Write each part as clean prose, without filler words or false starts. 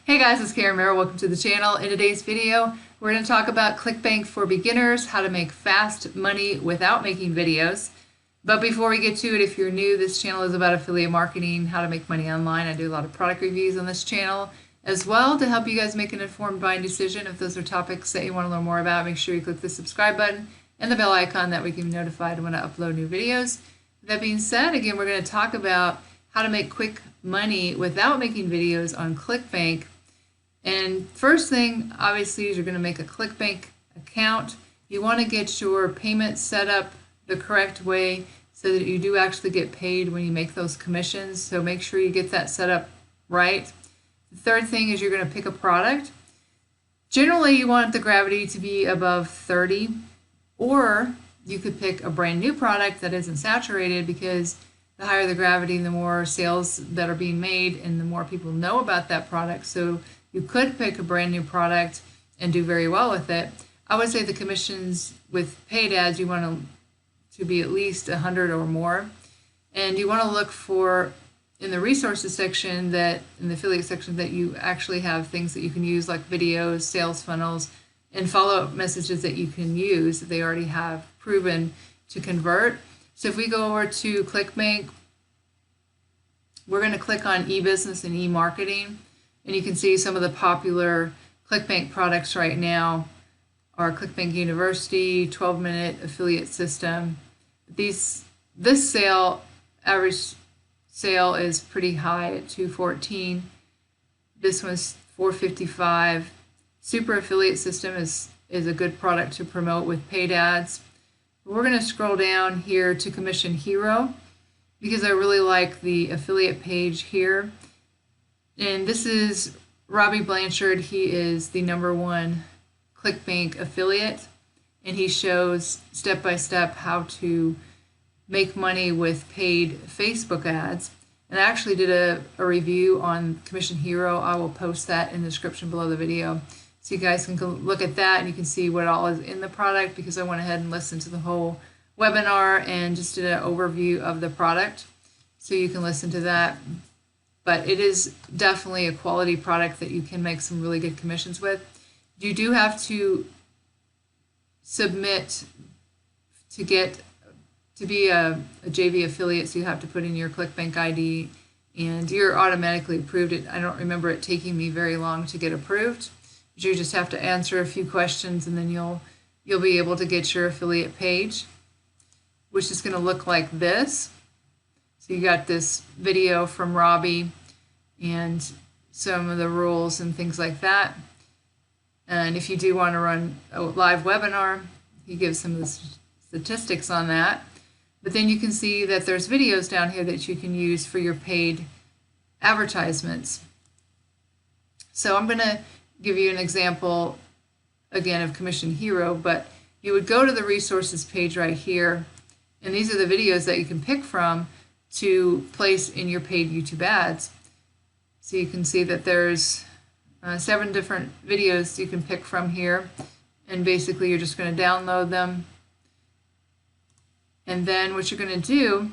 Hey guys, it's Karen Merrill. Welcome to the channel. In today's video, we're going to talk about Clickbank for beginners, how to make fast money without making videos. But before we get to it, if you're new, this channel is about affiliate marketing, how to make money online. I do a lot of product reviews on this channel as well to help you guys make an informed buying decision. If those are topics that you want to learn more about, make sure you click the subscribe button and the bell icon, that we can be notified when I upload new videos. That being said, again, we're going to talk about how to make quick money without making videos on Clickbank. And first thing, obviously, is you're going to make a Clickbank account. You want to get your payments set up the correct way so that you do actually get paid when you make those commissions. So make sure you get that set up right. The third thing is you're going to pick a product. Generally, you want the gravity to be above 30, or you could pick a brand new product that isn't saturated, because the higher the gravity, the more sales that are being made and the more people know about that product. So you could pick a brand new product and do very well with it. I would say the commissions with paid ads, you want to be at least 100 or more. And you want to look for, in the resources section, that in the affiliate section, that you actually have things that you can use, like videos, sales funnels, and follow-up messages that you can use that they already have proven to convert. So if we go over to Clickbank, we're going to click on e-business and e-marketing, and you can see some of the popular Clickbank products right now are Clickbank University, 12-minute affiliate system. This average sale is pretty high at $214. This one's $455. Super affiliate system is a good product to promote with paid ads. We're going to scroll down here to Commission Hero, because I really like the affiliate page here. And this is Robbie Blanchard. He is the #1 Clickbank affiliate, and he shows step by step how to make money with paid Facebook ads. And I actually did a review on Commission Hero. I will post that in the description below the video, so you guys can go look at that and you can see what all is in the product, because I went ahead and listened to the whole webinar and just did an overview of the product. So you can listen to that. But it is definitely a quality product that you can make some really good commissions with. You do have to submit to be a JV affiliate, so you have to put in your Clickbank ID, and you're automatically approved. I don't remember it taking me very long to get approved. You just have to answer a few questions, and then you'll be able to get your affiliate page, which is going to look like this. So you got this video from Robbie and some of the rules and things like that. And if you do want to run a live webinar, he gives some of the statistics on that. But then you can see that there's videos down here that you can use for your paid advertisements. So I'm going to give you an example again of Commission Hero, but you would go to the resources page right here, and these are the videos that you can pick from to place in your paid YouTube ads. So you can see that there's 7 different videos you can pick from here, and basically you're just going to download them. And then what you're going to do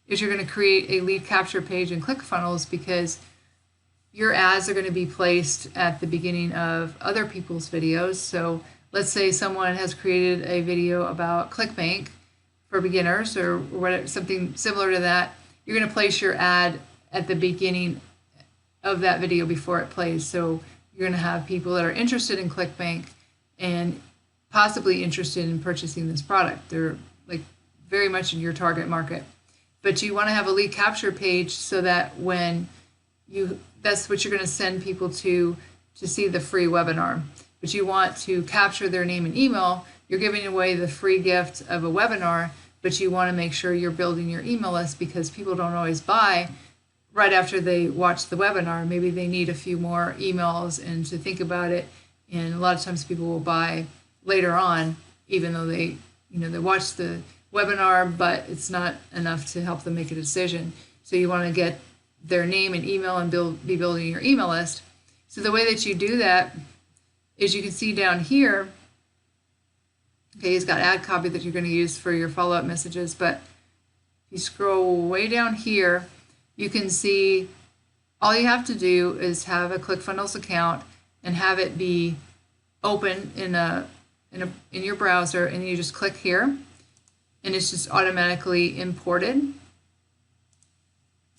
is you're going to create a lead capture page in Clickfunnels, because your ads are going to be placed at the beginning of other people's videos. So let's say someone has created a video about Clickbank for beginners, or whatever, something similar to that. You're going to place your ad at the beginning of that video before it plays. So you're going to have people that are interested in Clickbank and possibly interested in purchasing this product. They're like very much in your target market. But you want to have a lead capture page so that when that's what you're going to send people to see the free webinar. But you want to capture their name and email. You're giving away the free gift of a webinar, but you want to make sure you're building your email list, because people don't always buy right after they watch the webinar. Maybe they need a few more emails and to think about it. And a lot of times people will buy later on, even though they watch the webinar, but it's not enough to help them make a decision. So you want to get their name and email and be building your email list. So the way that you do that is, you can see down here, okay, he's got ad copy that you're going to use for your follow-up messages, but if you scroll way down here, you can see All you have to do is have a ClickFunnels account and have it be open in your browser, and you just click here, and it's just automatically imported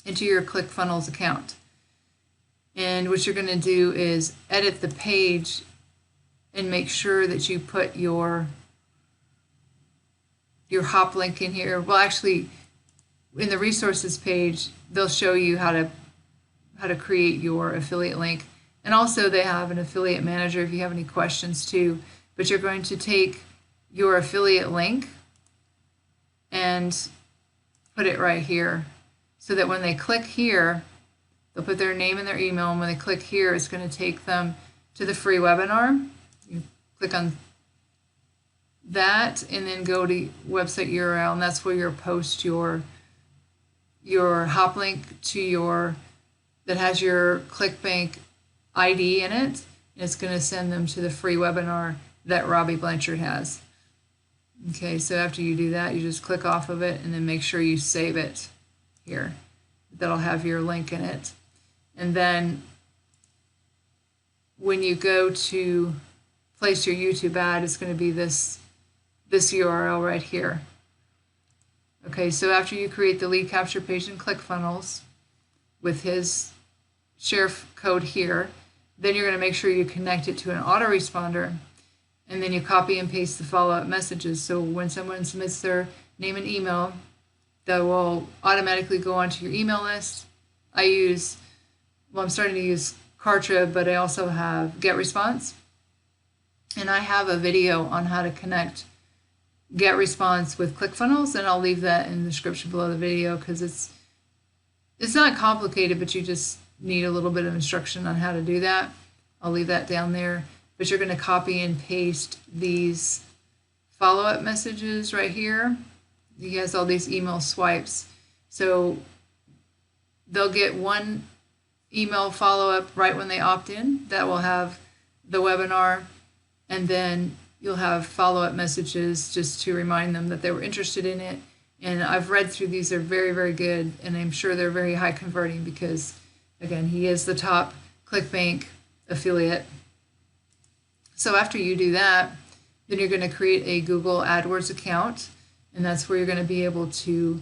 into your ClickFunnels account. And what you're going to do is edit the page and make sure that you put your hop link in here. Well, actually, in the resources page, they'll show you how to create your affiliate link. And also they have an affiliate manager if you have any questions too. But you're going to take your affiliate link and put it right here so that when they click here, they'll put their name and their email, and when they click here, it's going to take them to the free webinar. You click on that and then go to website URL, and that's where you'll post your hop link to that has your Clickbank ID in it, and it's going to send them to the free webinar that Robbie Blanchard has. Okay, so after you do that, you just click off of it and then make sure you save it here. That'll have your link in it. And then when you go to place your YouTube ad, it's going to be this URL right here. Okay, so after you create the lead capture page in ClickFunnels with his share code here, then you're going to make sure you connect it to an autoresponder, and then you copy and paste the follow-up messages. So when someone submits their name and email, that will automatically go onto your email list. I'm starting to use Kartra, but I also have GetResponse, and I have a video on how to connect GetResponse with ClickFunnels, and I'll leave that in the description below the video because it's not complicated, but you just need a little bit of instruction on how to do that. I'll leave that down there, but you're going to copy and paste these follow-up messages right here. He has all these email swipes, so they'll get one email follow-up right when they opt in that will have the webinar, and then you'll have follow-up messages just to remind them that they were interested in it. And I've read through these, they're very, very good, and I'm sure they're very high converting because, again, he is the top Clickbank affiliate. So after you do that, then you're going to create a Google AdWords account, and that's where you're going to be able to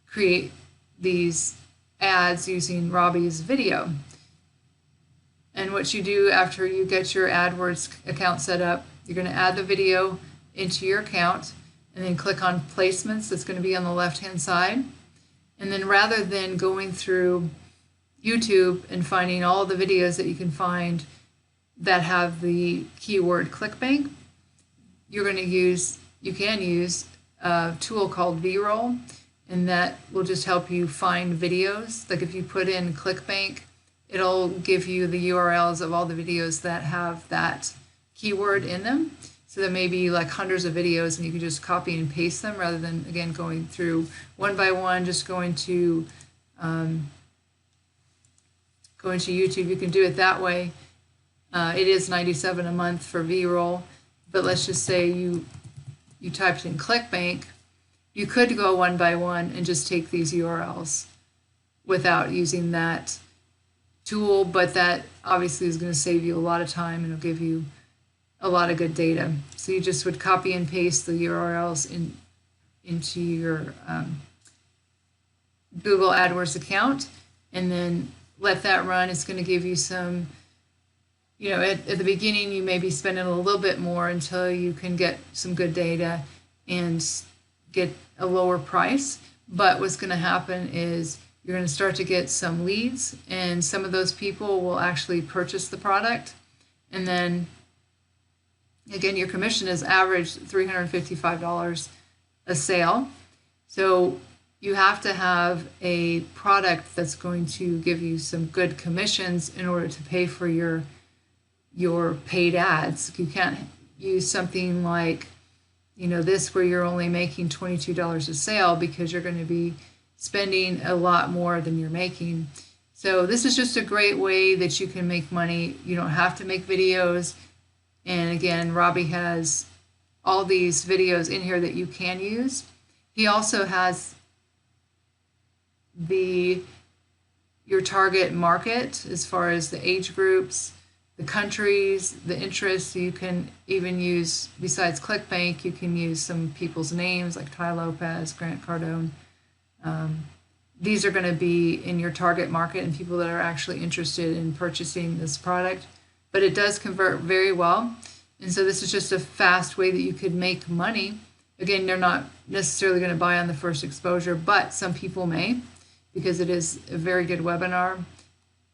create these ads using Robbie's video. And what you do after you get your AdWords account set up, you're going to add the video into your account and then click on placements. That's going to be on the left-hand side. And then rather than going through YouTube and finding all the videos that you can find that have the keyword Clickbank, you can use a tool called V-Roll, and that will just help you find videos. Like if you put in Clickbank, it'll give you the URLs of all the videos that have that keyword in them. So there may be like hundreds of videos, and you can just copy and paste them rather than, again, going through one by one, just going to YouTube. You can do it that way. It is $97 a month for V-Roll, but let's just say you typed in Clickbank. You could go one by one and just take these URLs without using that tool, but that obviously is going to save you a lot of time and it'll give you a lot of good data. So you just would copy and paste the URLs into your Google AdWords account and then let that run. It's going to give you some, at the beginning you may be spending a little bit more until you can get some good data and get a lower price. But what's going to happen is you're going to start to get some leads, and some of those people will actually purchase the product. And then again, your commission is average $355 a sale. So you have to have a product that's going to give you some good commissions in order to pay for your paid ads. You can't use something like this where you're only making $22 a sale, because you're going to be spending a lot more than you're making. So this is just a great way that you can make money. You don't have to make videos. And again, Robbie has all these videos in here that you can use. He also has the your target market as far as the age groups, the countries, the interests. You can even use, besides Clickbank, you can use some people's names like Ty Lopez, Grant Cardone. These are going to be in your target market and people that are actually interested in purchasing this product. But it does convert very well. And so this is just a fast way that you could make money. Again, they're not necessarily going to buy on the first exposure, but some people may, because it is a very good webinar.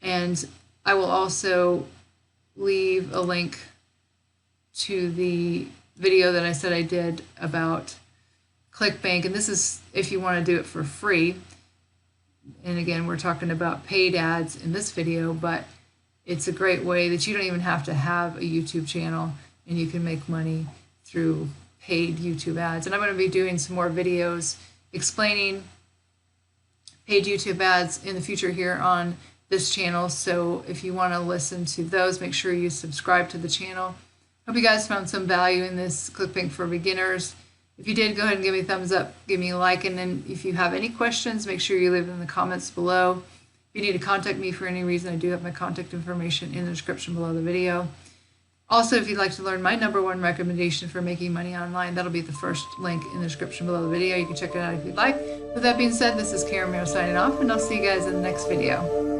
And I will also leave a link to the video that I said I did about Clickbank. And this is if you want to do it for free. And again, we're talking about paid ads in this video, but it's a great way that you don't even have to have a YouTube channel and you can make money through paid YouTube ads. And I'm going to be doing some more videos explaining paid YouTube ads in the future here on this channel. So if you want to listen to those, make sure you subscribe to the channel. Hope you guys found some value in this Clickbank for beginners. If you did, go ahead and give me a thumbs up, give me a like, and then if you have any questions, make sure you leave them in the comments below. If you need to contact me for any reason, I do have my contact information in the description below the video. Also, if you'd like to learn my #1 recommendation for making money online, that'll be the first link in the description below the video. You can check it out if you'd like. With that being said, this is Karen Miro signing off, and I'll see you guys in the next video.